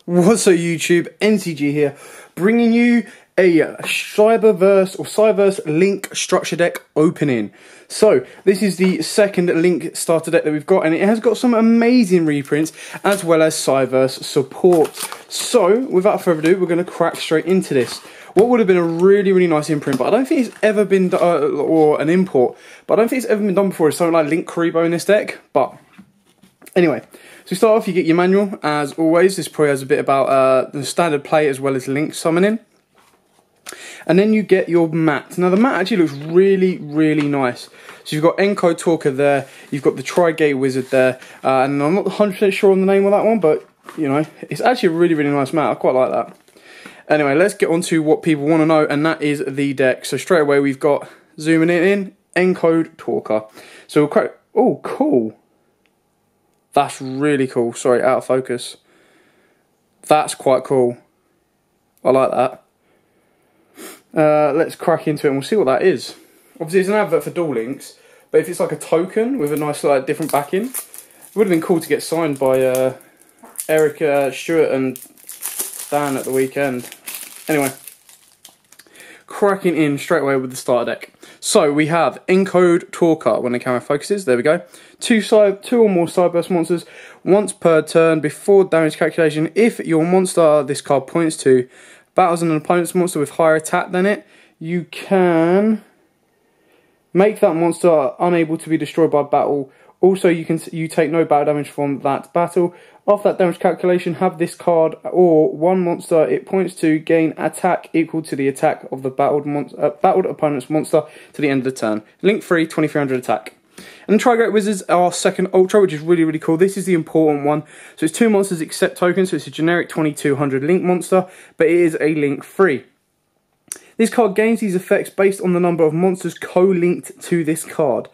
What's up YouTube, NCG here, bringing you a Cyberse link structure deck opening. So this is the second link starter deck that we've got, and it has got some amazing reprints as well as Cyberse support. So without further ado, we're going to crack straight into this. What would have been a really nice imprint, but I don't think it's ever been done, or an import, but I don't think it's ever been done before, is something like Link Karibo in this deck. But anyway, so start off, you get your manual, as always. This probably has a bit about the standard play as well as link summoning. And then you get your mat. Now the mat actually looks really nice. So you've got Encode Talker there, you've got the Tri-Gate Wizard there, and I'm not 100% sure on the name of that one, but you know, it's actually a really nice mat. I quite like that. Anyway, let's get on to what people want to know, and that is the deck. So straight away we've got, zooming it in, Encode Talker. So we'll crack, oh cool. That's really cool. Sorry, out of focus. That's quite cool. I like that. Let's crack into it and we'll see what that is. Obviously it's an advert for Duel Links, but if it's like a token with a nice like different backing, it would have been cool to get signed by Eric Stewart and Dan at the weekend. Anyway, cracking in straight away with the starter deck. So we have Encode Talker when the camera focuses. There we go. Two or more Cyberse monsters once per turn before damage calculation. If your monster this card points to battles an opponent's monster with higher attack than it, you can make that monster unable to be destroyed by battle. Also, you take no battle damage from that battle. After that damage calculation, have this card or one monster it points to gain attack equal to the attack of the battled opponent's monster to the end of the turn. Link free, 2300 attack. And the Tri-Gate Wizards are second ultra, which is really cool. This is the important one. So it's two monsters except tokens, so it's a generic 2200 link monster, but it is a link free. This card gains these effects based on the number of monsters co-linked to this card.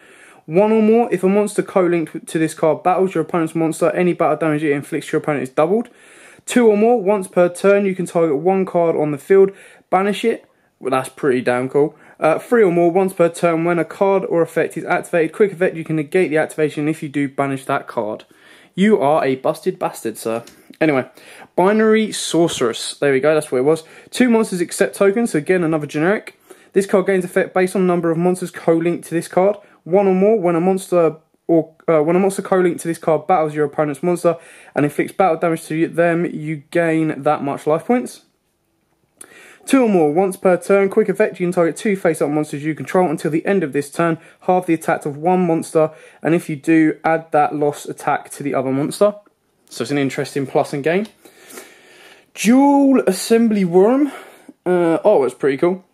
One or more, if a monster co-linked to this card battles your opponent's monster, any battle damage it inflicts to your opponent is doubled. Two or more, once per turn, you can target one card on the field, banish it. Well, that's pretty damn cool. Three or more, once per turn, when a card or effect is activated, quick effect, you can negate the activation if you do banish that card. You are a busted bastard, sir. Anyway, Binary Sorceress. There we go, that's what it was. Two monsters accept tokens, so again, another generic. This card gains effect based on the number of monsters co-linked to this card. One or more, when a monster co-linked to this card battles your opponent's monster and inflicts battle damage to them, you gain that much life points. Two or more, once per turn, quick effect, you can target two face-up monsters you control until the end of this turn, halve the attack of one monster, and if you do, add that lost attack to the other monster. So it's an interesting plus and gain. Dual Assembly Worm. Oh, it's pretty cool.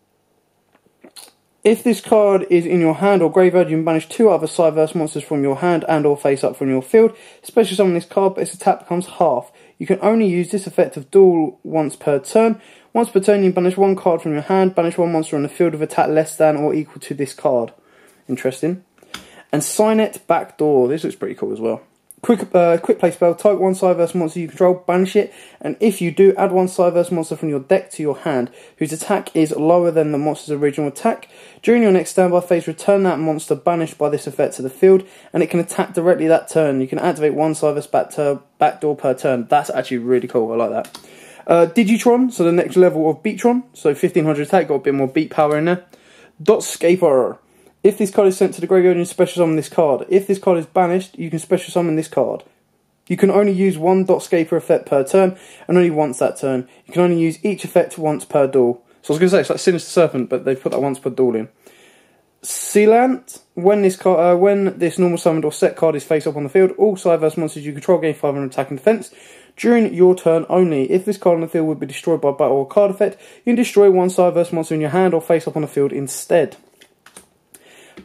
If this card is in your hand or graveyard, you can banish two other Cyberse monsters from your hand and or face up from your field. Special summon this card, but its attack becomes half. You can only use this effect of Duel once per turn. Once per turn, you can banish one card from your hand, banish one monster on the field with attack less than or equal to this card. Interesting. And Signet Backdoor. This looks pretty cool as well. Quick play spell, target one Cyberse monster you control, banish it, and if you do, add one Cyberse monster from your deck to your hand, whose attack is lower than the monster's original attack. During your next standby phase, return that monster banished by this effect to the field, and it can attack directly that turn. You can activate one Cyberse backdoor per turn. That's actually really cool, I like that. Digitron, so the next level of Beatron, so 1500 attack, got a bit more beat power in there. Dotscaper. If this card is sent to the graveyard, you can special summon this card. If this card is banished, you can special summon this card. You can only use one Dotscaper effect per turn, and only once that turn. You can only use each effect once per duel. So I was going to say, it's like Sinister Serpent, but they've put that once per duel in. Sealant. When this normal summoned or set card is face up on the field, all Cyberse monsters you control gain 500 attack and defense. During your turn only. If this card on the field would be destroyed by battle or card effect, you can destroy one Cyberse monster in your hand or face up on the field instead.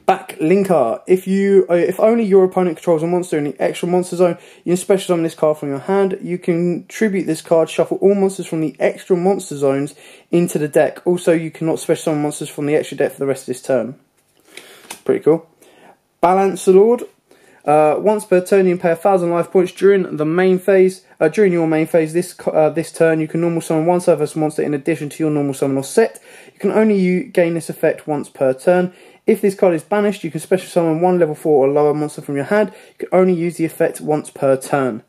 Backlinker. If only your opponent controls a monster in the extra monster zone, you can special summon this card from your hand. You can tribute this card, shuffle all monsters from the extra monster zones into the deck. Also, you cannot special summon monsters from the extra deck for the rest of this turn. Pretty cool. Balancer Lord. Once per turn, you can pay 1000 life points during the main phase. During your main phase, this turn, you can normal summon one Cyberse monster in addition to your normal summon or set. You can only gain this effect once per turn. If this card is banished, you can special summon one level 4 or lower monster from your hand. You can only use the effect once per turn.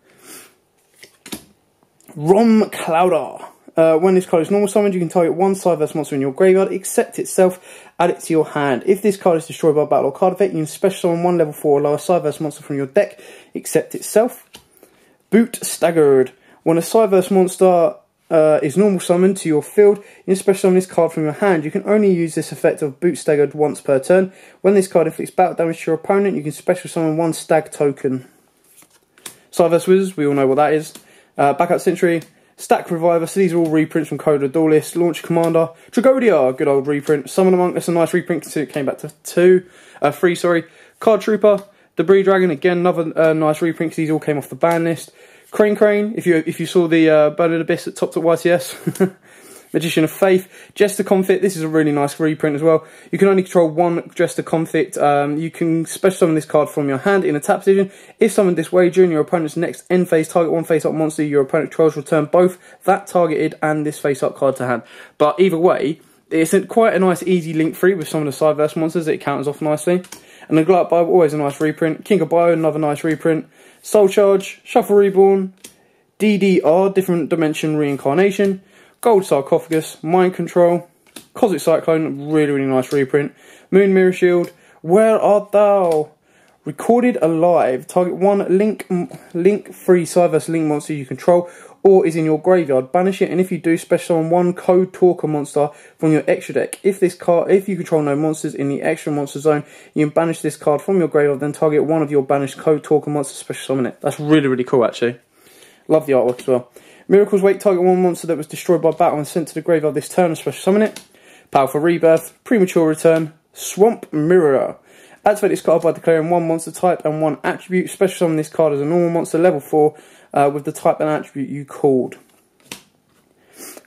Rom Clouder. When this card is normal summoned, you can target one Cyberse monster in your graveyard, except itself, add it to your hand. If this card is destroyed by a battle or card effect, you can special summon one level 4 or lower Cyberse monster from your deck, except itself. Boot Staggered. When a Cyberse monster is normal summoned to your field, you can special summon this card from your hand. You can only use this effect of Boot Staggered once per turn. When this card inflicts battle damage to your opponent, you can special summon one Stag token. Cyberse Wizards, we all know what that is. Backup Sentry. Stack Reviver, so these are all reprints from Coda Duelist. Launch Commander, Tragodia, good old reprint. Summon a Monk, that's a nice reprint because it came back to 3, sorry. Card Trooper, Debris Dragon, again another nice reprint because these all came off the ban list. Crane, if you saw the Bernard Abyss that topped at YTS. Magician of Faith, Jester Conflict, this is a really nice reprint as well. You can only control one Jester Conflict. You can special summon this card from your hand in a tap position. If summoned this way during your opponent's next end phase, target one face-up monster your opponent controls, return both that targeted and this face-up card to hand. But either way, it's quite a nice easy link free with some of the Cyberse monsters. It counters off nicely. And the Glut Bible, always a nice reprint. King of Bio, another nice reprint. Soul Charge, Shuffle Reborn, DDR, Different Dimension Reincarnation, Gold Sarcophagus, Mind Control, Cosmic Cyclone, really nice reprint. Moon Mirror Shield, Where Art Thou? Recorded Alive, target one link-free Cyberse link monster you control or is in your graveyard. Banish it, and if you do, special summon one Code Talker monster from your extra deck. If you control no monsters in the extra monster zone, you can banish this card from your graveyard, then target one of your banished Code Talker monsters, special summon it. That's really cool, actually. Love the artwork as well. Miracle's Wake, target one monster that was destroyed by battle and sent to the graveyard this turn and special summon it. Powerful Rebirth, Premature Return, Swamp Mirror. Activate this card by declaring one monster type and one attribute. Special summon this card as a normal monster, level 4, with the type and attribute you called.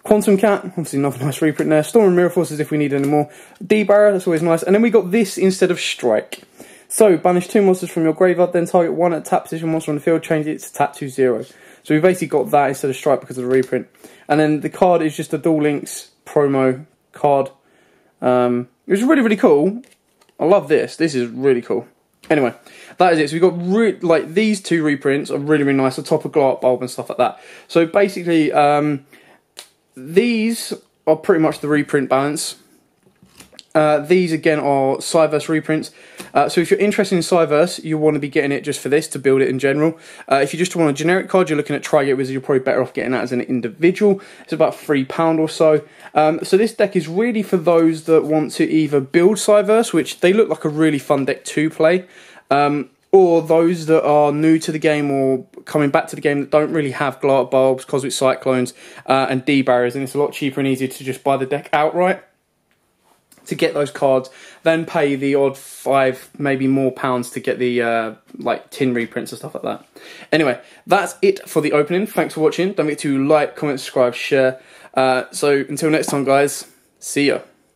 Quantum Cat, obviously another nice reprint there. Storm and Mirror Forces if we need any more. D-Barrier, that's always nice. And then we got this instead of Strike. So, banish 2 monsters from your graveyard, then target one at tap position monster on the field, change it to tap 2/0. So we basically got that instead of Strike because of the reprint. And then the card is just a Duel Links promo card. It was really cool. I love this. This is really cool. Anyway, that is it. So we've got these 2 reprints are really nice. The top of Glow Up Bulb and stuff like that. So basically, these are pretty much the reprint balance. These again are Cyberse reprints. So if you're interested in Cyberse, you'll want to be getting it just for this, to build it in general. If you just want a generic card, you're looking at Tri-Gate Wizard, you're probably better off getting that as an individual. It's about £3 or so. So this deck is really for those that want to either build Cyberse, which they look like a really fun deck to play, or those that are new to the game or coming back to the game that don't really have Glow Up Bulbs, Cosmic Cyclones, and D-Barriers, and it's a lot cheaper and easier to just buy the deck outright to get those cards, then pay the odd £5, maybe more pounds to get the tin reprints and stuff like that. Anyway, that's it for the opening. Thanks for watching. Don't forget to like, comment, subscribe, share. So until next time, guys, see ya.